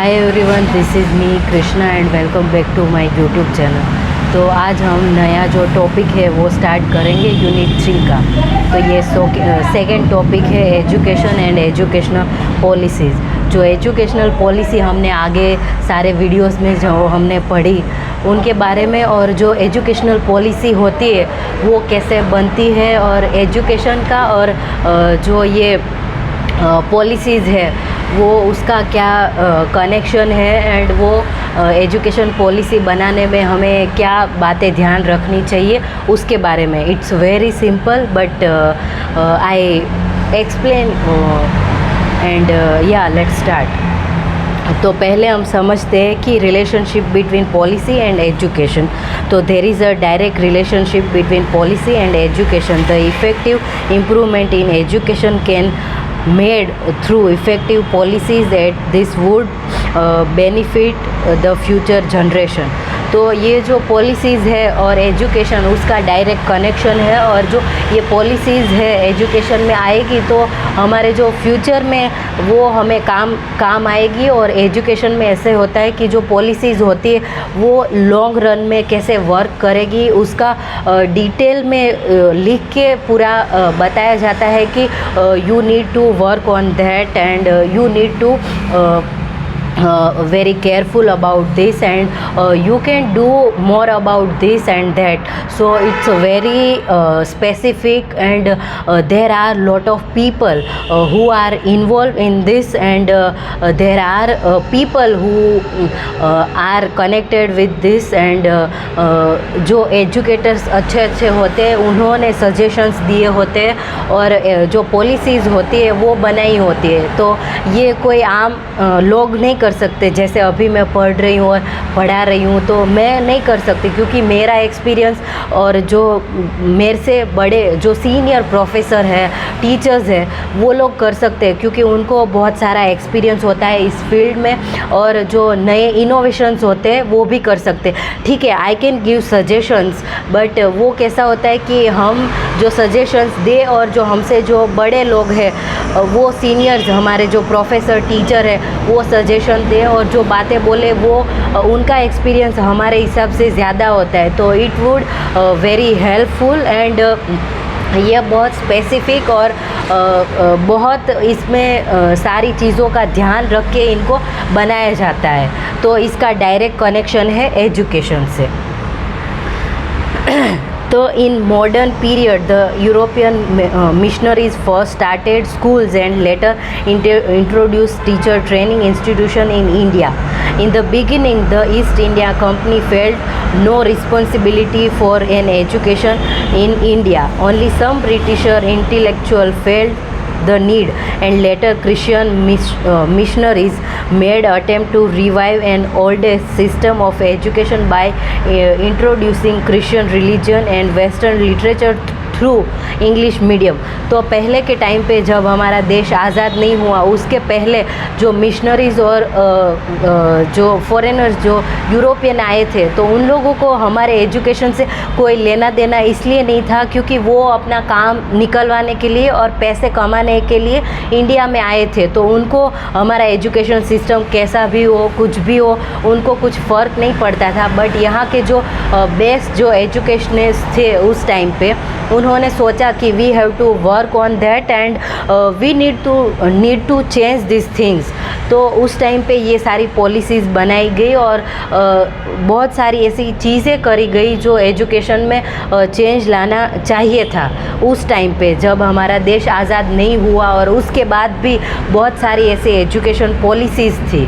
Hi everyone, this is me Krishna and welcome back to my YouTube channel. तो आज हम नया जो टॉपिक है वो स्टार्ट करेंगे यूनिट 3 का। तो ये सेकेंड टॉपिक है एजुकेशन एंड एजुकेशनल पॉलिसीज़। जो एजुकेशनल पॉलिसी हमने आगे सारे वीडियोस में जो हमने पढ़ी उनके बारे में, और जो एजुकेशनल पॉलिसी होती है वो कैसे बनती है, और एजुकेशन का और जो ये पॉलिसीज़ है वो उसका क्या कनेक्शन है, एंड वो एजुकेशन पॉलिसी बनाने में हमें क्या बातें ध्यान रखनी चाहिए उसके बारे में। It's very simple but I explain and या लेट्स स्टार्ट। तो पहले हम समझते हैं कि relationship between policy and education. तो there is a direct relationship between policy and education. The effective improvement in education can made through effective policies that this would benefit the future generation। तो ये जो policies है और education उसका direct connection है, और जो ये पॉलिसीज़ है एजुकेशन में आएगी तो हमारे जो फ्यूचर में वो हमें काम आएगी। और एजुकेशन में ऐसे होता है कि जो पॉलिसीज़ होती है वो लॉन्ग रन में कैसे वर्क करेगी उसका डिटेल में लिख के पूरा बताया जाता है कि you need to work on that and you need to very careful about this, and you can do more about this and that. So it's very specific, and there are lot of people who are involved in this, and there are people who are connected with this, and जो educators अच्छे होते हैं उन्होंने suggestions दिए होते हैं, और जो पॉलिसीज़ होती है वो बनाई होती है। तो ये कोई आम लोग नहीं कर सकते। जैसे अभी मैं पढ़ रही हूँ और पढ़ा रही हूँ तो मैं नहीं कर सकती, क्योंकि मेरा एक्सपीरियंस और जो मेरे से बड़े जो सीनियर प्रोफेसर है, टीचर्स है, वो लोग कर सकते हैं, क्योंकि उनको बहुत सारा एक्सपीरियंस होता है इस फील्ड में, और जो नए इनोवेशंस होते हैं वो भी कर सकते हैं। ठीक है, I can give suggestions, but वो कैसा होता है कि हम जो सजेशंस दे और जो हमसे जो बड़े लोग हैं वो सीनियर्स, हमारे जो प्रोफेसर टीचर है वो सजेशन दे और जो बातें बोले वो उनका एक्सपीरियंस हमारे हिसाब से ज़्यादा होता है। तो it would very helpful, and ये बहुत स्पेसिफिक और बहुत इसमें सारी चीज़ों का ध्यान रख के इनको बनाया जाता है। तो इसका डायरेक्ट कनेक्शन है एजुकेशन से। तो in modern period the European missionaries first started schools and later introduced teacher training institution in India. In the beginning, the East India Company felt no responsibility for an education in India. Only some British intellectuals felt the need, and later Christian missionaries made attempt to revive an oldest system of education by introducing Christian religion and Western literature through English medium. तो पहले के time पे जब हमारा देश आज़ाद नहीं हुआ उसके पहले जो मिशनरीज़ और जो फॉरेनर्स जो यूरोपियन आए थे, तो उन लोगों को हमारे एजुकेशन से कोई लेना देना इसलिए नहीं था क्योंकि वो अपना काम निकलवाने के लिए और पैसे कमाने के लिए इंडिया में आए थे। तो उनको हमारा एजुकेशन सिस्टम कैसा भी हो, कुछ भी हो, उनको कुछ फ़र्क नहीं पड़ता था। बट यहाँ के जो बेस्ट जो एजुकेशनिस्ट थे उस टाइम पे, उन्होंने सोचा कि we have to work on that and we need to change this things. तो उस टाइम पे ये सारी पॉलिसीज़ बनाई गई और बहुत सारी ऐसी चीज़ें करी गई जो एजुकेशन में चेंज लाना चाहिए था उस टाइम पे जब हमारा देश आज़ाद नहीं हुआ। और उसके बाद भी बहुत सारी ऐसी एजुकेशन पॉलिसीज़ थी।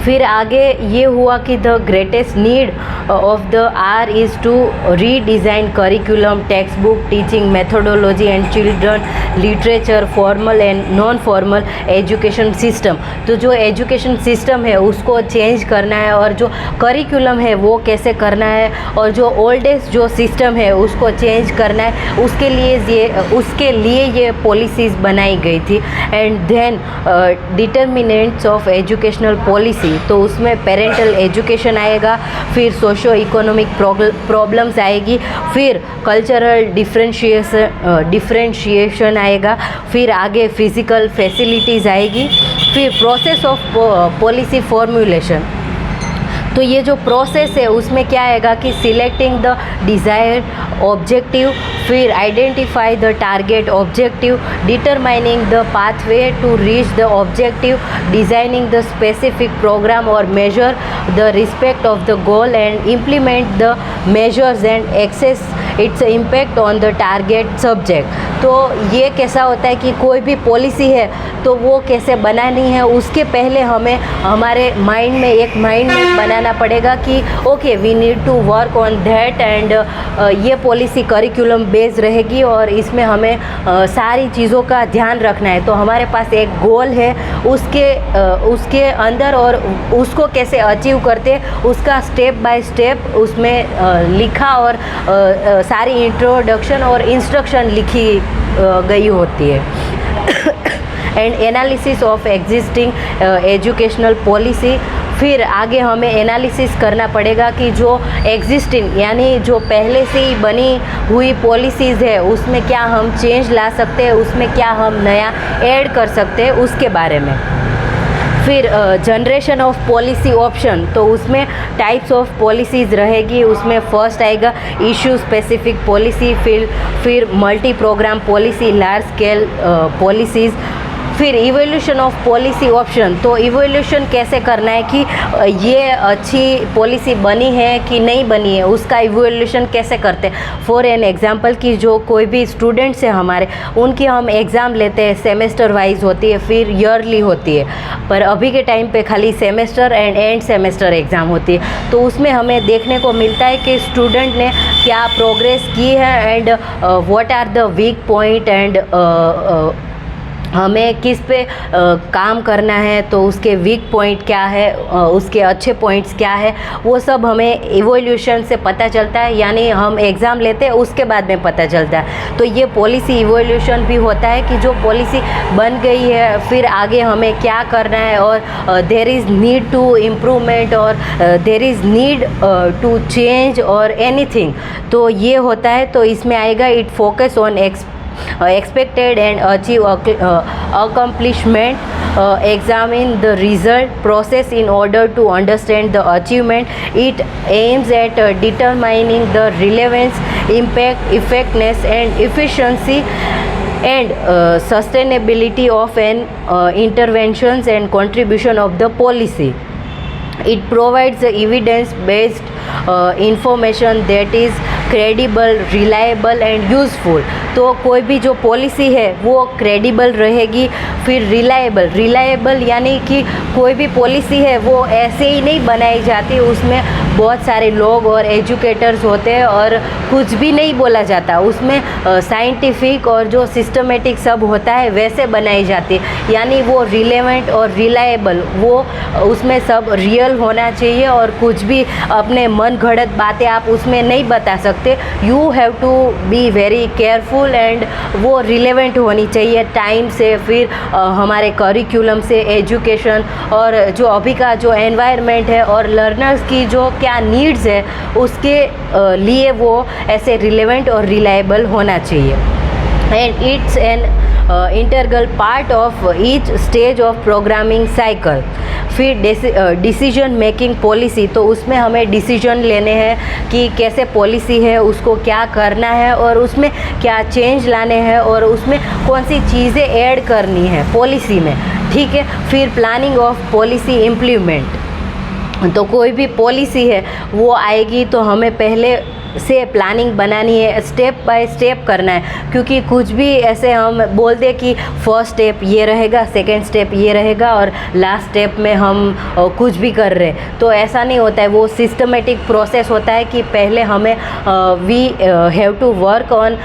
फिर आगे ये हुआ कि the greatest need of the hour is to redesign curriculum, text book, teaching methodology and children literature, formal and non formal education system. तो जो एजुकेशन सिस्टम है उसको चेंज करना है, और जो करिकुलम है वो कैसे करना है, और जो ओल्डेस्ट जो सिस्टम है उसको चेंज करना है, उसके लिए ये पॉलिसीज़ बनाई गई थी। And then determinants of educational policy. Policy, तो उसमें पेरेंटल एजुकेशन आएगा, फिर सोशो इकोनॉमिक प्रॉब्लम्स आएगी, फिर कल्चरल डिफरेंशिएशन आएगा, फिर आगे फिज़िकल फैसिलिटीज़ आएगी, फिर प्रोसेस ऑफ पॉलिसी फॉर्मुलेशन। तो ये जो प्रोसेस है उसमें क्या आएगा कि सिलेक्टिंग द डिज़ायर ऑब्जेक्टिव, फिर identify the target objective, determining the pathway to reach the objective, designing the specific program और measure the respect of the goal and implement the measures and access its impact on the target subject. तो ये कैसा होता है कि कोई भी policy है तो वो कैसे बनानी है उसके पहले हमें हमारे माइंड में एक माइंड मैप बनाना पड़ेगा कि okay we need to work on that and ये पॉलिसी करिकुलम बेस्ड रहेगी और इसमें हमें सारी चीज़ों का ध्यान रखना है। तो हमारे पास एक गोल है उसके अंदर और उसको कैसे अचीव करते उसका स्टेप बाय स्टेप उसमें लिखा और सारी इंट्रोडक्शन और इंस्ट्रक्शन लिखी गई होती है। And analysis of existing educational policy, फिर आगे हमें एनालिसिस करना पड़ेगा कि जो एग्जिस्टिंग यानी जो पहले से ही बनी हुई पॉलिसीज़ है उसमें क्या हम चेंज ला सकते हैं, उसमें क्या हम नया ऐड कर सकते हैं उसके बारे में। फिर जनरेशन ऑफ पॉलिसी ऑप्शन, तो उसमें टाइप्स ऑफ पॉलिसीज़ रहेगी। उसमें फर्स्ट आएगा इशू स्पेसिफिक पॉलिसी, फिर multi programme policy, large scale policies, फिर इवोल्यूशन ऑफ पॉलिसी ऑप्शन। तो इवोल्यूशन कैसे करना है कि ये अच्छी पॉलिसी बनी है कि नहीं बनी है उसका इवोल्यूशन कैसे करते हैं। फॉर एन एग्जांपल कि जो कोई भी स्टूडेंट्स हैं हमारे उनकी हम एग्ज़ाम लेते हैं, सेमेस्टर वाइज होती है, फिर ईयरली होती है, पर अभी के टाइम पे खाली सेमेस्टर एंड सेमेस्टर एग्ज़ाम होती है। तो उसमें हमें देखने को मिलता है कि स्टूडेंट ने क्या प्रोग्रेस की है and what are the weak point and हमें किस पे काम करना है, तो उसके वीक पॉइंट क्या है, उसके अच्छे पॉइंट्स क्या है, वो सब हमें इवोल्यूशन से पता चलता है। यानी हम एग्ज़ाम लेते हैं उसके बाद में पता चलता है। तो ये पॉलिसी इवोल्यूशन भी होता है कि जो पॉलिसी बन गई है फिर आगे हमें क्या करना है और there is need to improvement और there is need to change और एनीथिंग। तो ये होता है। तो इसमें आएगा it focus on expected and achieve accomplishment, examine the result process in order to understand the achievement. It aims at determining the relevance, impact, effectiveness and efficiency and sustainability of an interventions and contribution of the policy. It provides the evidence-based information that is credible, reliable and useful. तो कोई भी जो policy है वो credible रहेगी, फिर reliable यानी कि कोई भी पॉलिसी है वो ऐसे ही नहीं बनाई जाती, उसमें बहुत सारे लोग और एजुकेटर्स होते हैं और कुछ भी नहीं बोला जाता, उसमें साइंटिफिक और जो सिस्टमेटिक सब होता है वैसे बनाई जाती है। यानी वो रिलेवेंट और रिलायबल, वो उसमें सब रियल होना चाहिए और कुछ भी अपने मन घड़त बातें आप उसमें नहीं बता सकते। You have to be very careful and वो रिलेवेंट होनी चाहिए टाइम से, फिर हमारे करिकुलम से, एजुकेशन और जो अभी का जो एनवायरनमेंट है और लर्नर्स की जो क्या नीड्स है उसके लिए वो ऐसे रिलेवेंट और रिलायबल होना चाहिए। And it's an integral part of each stage of programming cycle. फिर डिसीजन मेकिंग पॉलिसी, तो उसमें हमें डिसीजन लेने हैं कि कैसे पॉलिसी है, उसको क्या करना है और उसमें क्या चेंज लाने हैं और उसमें कौन सी चीज़ें ऐड करनी है पॉलिसी में, ठीक है। फिर प्लानिंग ऑफ पॉलिसी इम्प्लीमेंट, तो कोई भी पॉलिसी है वो आएगी तो हमें पहले से प्लानिंग बनानी है, स्टेप बाय स्टेप करना है, क्योंकि कुछ भी ऐसे हम बोल दे कि फर्स्ट स्टेप ये रहेगा, सेकंड स्टेप ये रहेगा और लास्ट स्टेप में हम कुछ भी कर रहे हैं, तो ऐसा नहीं होता है। वो सिस्टमेटिक प्रोसेस होता है कि पहले हमें we have to work on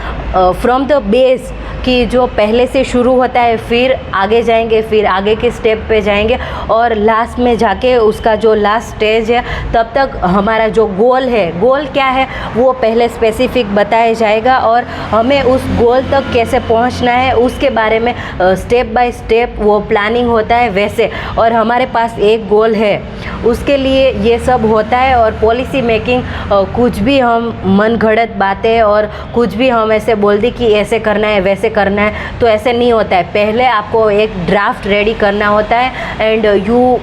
from the base, कि जो पहले से शुरू होता है फिर आगे जाएंगे, फिर आगे के स्टेप पे जाएंगे और लास्ट में जाके उसका जो लास्ट स्टेज है तब तक हमारा जो गोल है, गोल क्या है वो पहले स्पेसिफिक बताया जाएगा और हमें उस गोल तक कैसे पहुंचना है उसके बारे में स्टेप बाय स्टेप वो प्लानिंग होता है वैसे। और हमारे पास एक गोल है उसके लिए ये सब होता है। और पॉलिसी मेकिंग कुछ भी हम मन घड़त बातें और कुछ भी हम ऐसे बोल दी कि ऐसे करना है वैसे करना है, तो ऐसे नहीं होता है। पहले आपको एक ड्राफ्ट रेडी करना होता है and you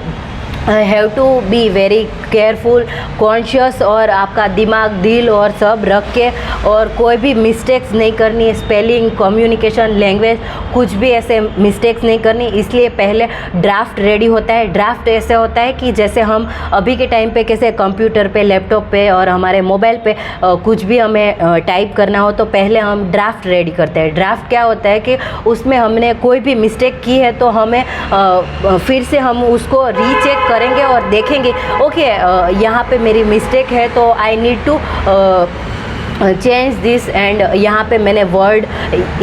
have to be very careful, conscious, और आपका दिमाग दिल और सब रख के, और कोई भी मिस्टेक्स नहीं करनी है, स्पेलिंग, कम्युनिकेशन, लैंग्वेज, कुछ भी ऐसे मिस्टेक्स नहीं करनी। इसलिए पहले ड्राफ्ट रेडी होता है। ड्राफ्ट ऐसे होता है कि जैसे हम अभी के टाइम पे कैसे कंप्यूटर पे, लैपटॉप पे और हमारे मोबाइल पे कुछ भी हमें टाइप करना हो तो पहले हम ड्राफ्ट रेडी करते हैं। ड्राफ्ट क्या होता है कि उसमें हमने कोई भी मिस्टेक की है तो हमें फिर से हम उसको रीचेक करेंगे और देखेंगे ओके यहाँ पे मेरी मिस्टेक है तो I need to change this, and यहाँ पे मैंने वर्ड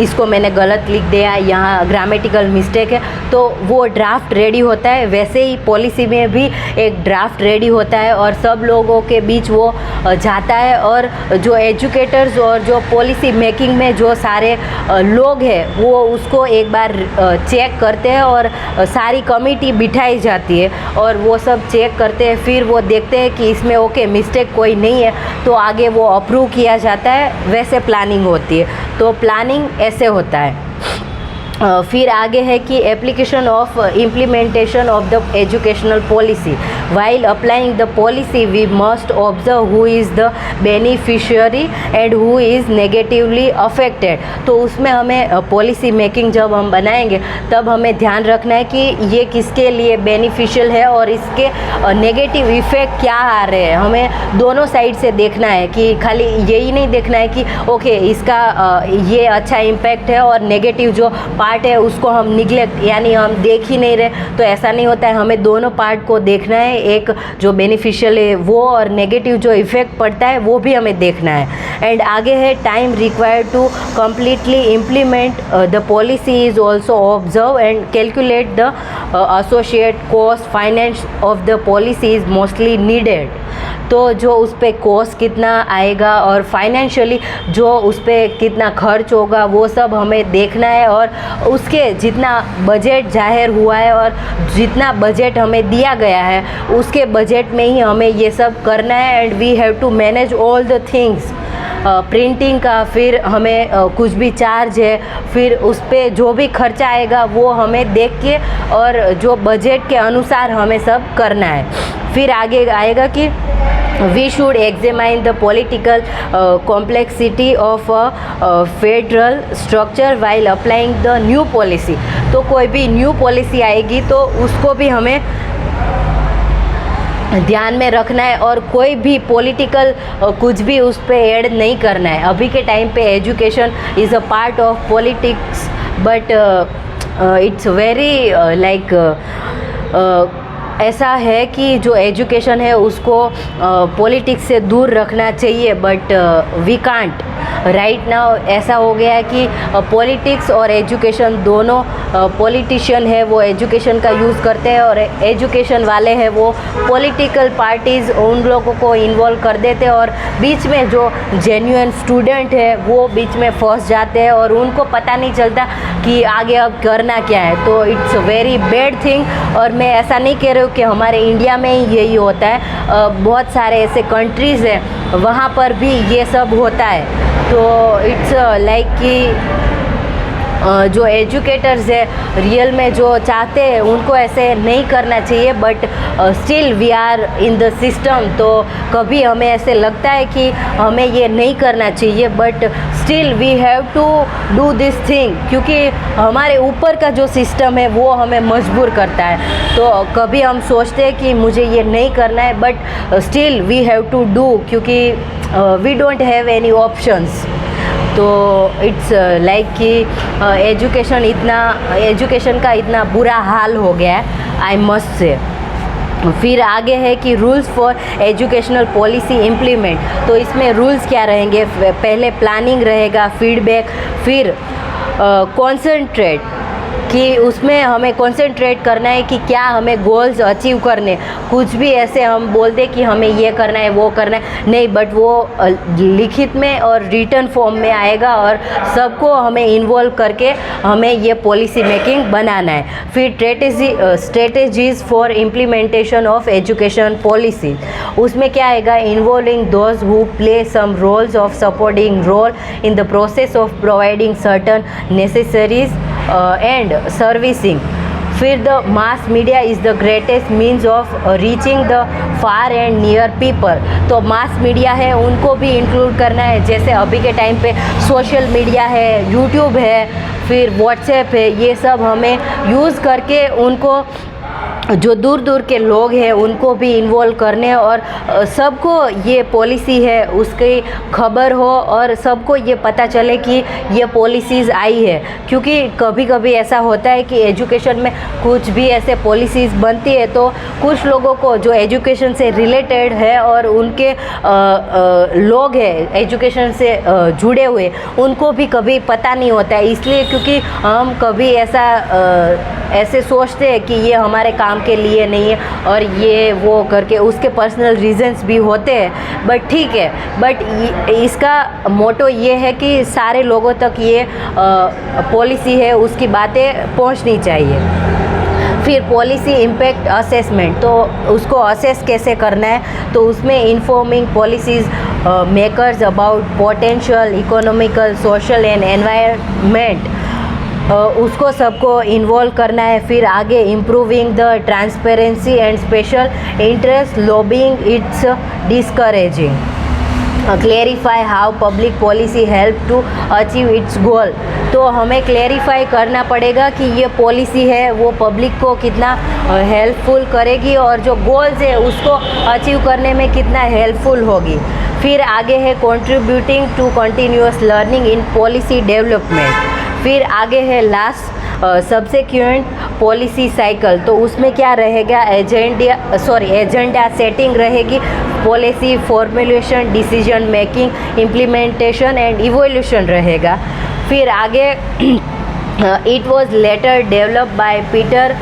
इसको मैंने गलत लिख दिया, यहाँ ग्रामेटिकल मिस्टेक है, तो वो ड्राफ्ट रेडी होता है। वैसे ही पॉलिसी में भी एक ड्राफ्ट रेडी होता है और सब लोगों के बीच वो जाता है। और जो एजुकेटर्स और जो पॉलिसी मेकिंग में जो सारे लोग हैं वो उसको एक बार चेक करते हैं और सारी कमेटी बिठाई जाती है और वो सब चेक करते हैं। फिर वो देखते हैं कि इसमें ओके मिस्टेक कोई नहीं है तो आगे वो अप्रूव किया जाता है। वैसे प्लानिंग होती है। तो प्लानिंग ऐसे होता है। फिर आगे है कि application of implementation of the educational policy. While applying the policy we must observe who is the beneficiary and who is negatively affected. तो उसमें हमें पॉलिसी मेकिंग जब हम बनाएंगे तब हमें ध्यान रखना है कि ये किसके लिए बेनिफिशियल है और इसके नेगेटिव इफ़ेक्ट क्या आ रहे हैं। हमें दोनों साइड से देखना है कि खाली यही नहीं देखना है कि ओके इसका ये अच्छा इम्पैक्ट है और नेगेटिव जो पार्ट है उसको हम निगलेक्ट यानी हम देख ही नहीं रहे, तो ऐसा नहीं होता है। हमें दोनों पार्ट को देखना है, एक जो बेनिफिशियल है वो और नेगेटिव जो इफ़ेक्ट पड़ता है वो भी हमें देखना है। एंड आगे है time required to completely implement the policy is also observe and calculate the associate cost finance of the policy is mostly needed. तो जो उस पर कॉस्ट कितना आएगा और फाइनेंशियली जो उस पर कितना खर्च होगा वो सब हमें देखना है और उसके जितना बजट जाहिर हुआ है और जितना बजट हमें दिया गया है उसके बजट में ही हमें ये सब करना है। And we have to manage all the things. Printing का फिर हमें कुछ भी चार्ज है, फिर उस पर जो भी खर्चा आएगा वो हमें देख के और जो बजट के अनुसार हमें सब करना है। फिर आगे आएगा कि we should examine the political complexity of a federal structure while applying the new policy। तो कोई भी न्यू पॉलिसी आएगी तो उसको भी हमें ध्यान में रखना है और कोई भी पॉलिटिकल कुछ भी उस पर ऐड नहीं करना है। अभी के टाइम पे education is a part of politics but it's very like ऐसा है कि जो एजुकेशन है उसको पॉलिटिक्स से दूर रखना चाहिए, but we can't right now. ऐसा हो गया है कि पॉलिटिक्स और एजुकेशन दोनों पॉलिटिशियन है वो एजुकेशन का यूज़ करते हैं और एजुकेशन वाले हैं वो पॉलिटिकल पार्टीज़ उन लोगों को इन्वॉल्व कर देते हैं और बीच में जो जेन्युइन स्टूडेंट है वो बीच में फंस जाते हैं और उनको पता नहीं चलता कि आगे अब करना क्या है। तो इट्स वेरी बैड थिंग। और मैं ऐसा नहीं कह रही हूँ कि हमारे इंडिया में ही यही होता है, बहुत सारे ऐसे कंट्रीज़ हैं वहाँ पर भी ये सब होता है। तो इट्स लाइक कि जो एजुकेटर्स है रियल में जो चाहते हैं उनको ऐसे नहीं करना चाहिए, but still we are in the system. तो कभी हमें ऐसे लगता है कि हमें ये नहीं करना चाहिए, but still we have to do this thing क्योंकि हमारे ऊपर का जो सिस्टम है वो हमें मजबूर करता है। तो कभी हम सोचते हैं कि मुझे ये नहीं करना है, but still we have to do क्योंकि we don't have any options. तो इट्स लाइक कि एजुकेशन का इतना बुरा हाल हो गया है, आई मस्ट से। फिर आगे है कि rules for educational policy implement. तो इसमें रूल्स क्या रहेंगे? पहले प्लानिंग रहेगा, फीडबैक, फिर कॉन्सेंट्रेट कि उसमें हमें कंसंट्रेट करना है कि क्या हमें गोल्स अचीव करने। कुछ भी ऐसे हम बोल दें कि हमें ये करना है वो करना है, नहीं, बट वो लिखित में और रिटर्न फॉर्म में आएगा और सबको हमें इन्वॉल्व करके हमें ये पॉलिसी मेकिंग बनाना है। फिर strategies for implementation of education policy, उसमें क्या आएगा, involving those who play some roles of supporting role in the process of providing certain necessaries and servicing. फिर the mass media is the greatest means of reaching the far and near people. तो mass media है उनको भी include करना है, जैसे अभी के टाइम पे सोशल मीडिया है, यूट्यूब है, फिर व्हाट्सएप है, ये सब हमें यूज़ करके उनको जो दूर दूर के लोग हैं उनको भी इन्वॉल्व करने और सबको ये पॉलिसी है उसकी खबर हो और सबको ये पता चले कि ये पॉलिसीज़ आई है। क्योंकि कभी कभी ऐसा होता है कि एजुकेशन में कुछ भी ऐसे पॉलिसीज़ बनती है तो कुछ लोगों को जो एजुकेशन से रिलेटेड है और उनके लोग हैं एजुकेशन से जुड़े हुए, उनको भी कभी पता नहीं होता है। इसलिए क्योंकि हम कभी ऐसे सोचते हैं कि ये हमारे काम के लिए नहीं है और ये वो करके उसके पर्सनल रीजंस भी होते हैं, बट ठीक है, बट इसका मोटो ये है कि सारे लोगों तक ये पॉलिसी है उसकी बातें पहुंचनी चाहिए। फिर पॉलिसी इम्पैक्ट असेसमेंट, तो उसको असेस कैसे करना है, तो उसमें informing policies makers about potential economical social and environment, उसको सबको इन्वॉल्व करना है। फिर आगे improving the transparency and special interest lobbying its discouraging, clarify how public policy help to achieve its goal. तो हमें क्लेरिफाई करना पड़ेगा कि ये पॉलिसी है वो पब्लिक को कितना हेल्पफुल करेगी और जो गोल्स है उसको अचीव करने में कितना हेल्पफुल होगी। फिर आगे है contributing to continuous learning in policy development. फिर आगे है लास्ट सब्सिक्वेंट पॉलिसी साइकिल, तो उसमें क्या रहेगा, एजेंडा सेटिंग रहेगी, policy formulation, decision making, implementation and evolution रहेगा। फिर आगे it was later developed by Peter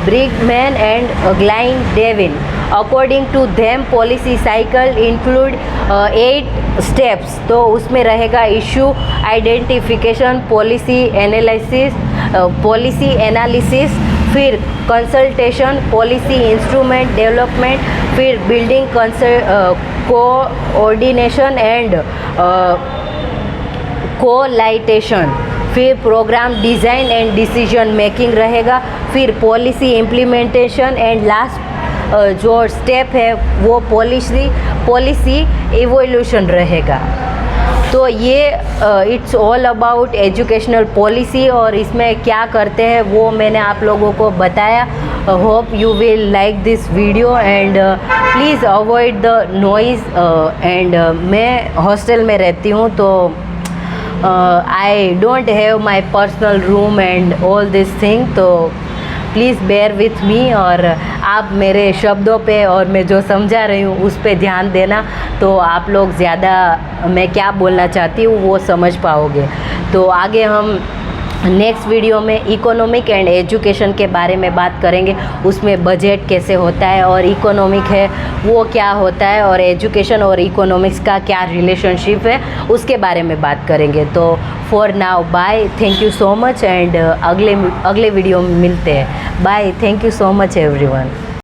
Bridgman and Glyn Devin. According to them policy cycle include 8 steps, तो उसमें रहेगा इशू आइडेंटिफिकेशन, पॉलिसी एनालिसिस, फिर कंसल्टेशन, पॉलिसी इंस्ट्रूमेंट डेवलपमेंट, फिर building coordination and coalition, फिर program design and decision making रहेगा, फिर policy implementation and last जो step है वो पॉलिसी इवोल्यूशन रहेगा। तो ये it's all about educational policy और इसमें क्या करते हैं वो मैंने आप लोगों को बताया। Hope you will like this video and please avoid the noise. And मैं हॉस्टल में रहती हूँ तो I don't have my personal room and all this thing, तो प्लीज़ बेयर विथ मी और आप मेरे शब्दों पे और मैं जो समझा रही हूँ उस पे ध्यान देना, तो आप लोग ज़्यादा मैं क्या बोलना चाहती हूँ वो समझ पाओगे। तो आगे हम नेक्स्ट वीडियो में इकोनॉमिक एंड एजुकेशन के बारे में बात करेंगे, उसमें बजट कैसे होता है और इकोनॉमिक है वो क्या होता है और एजुकेशन और इकोनॉमिक्स का क्या रिलेशनशिप है उसके बारे में बात करेंगे। तो for now bye, thank you so much and अगले वीडियो में मिलते हैं। Bye, thank you so much everyone.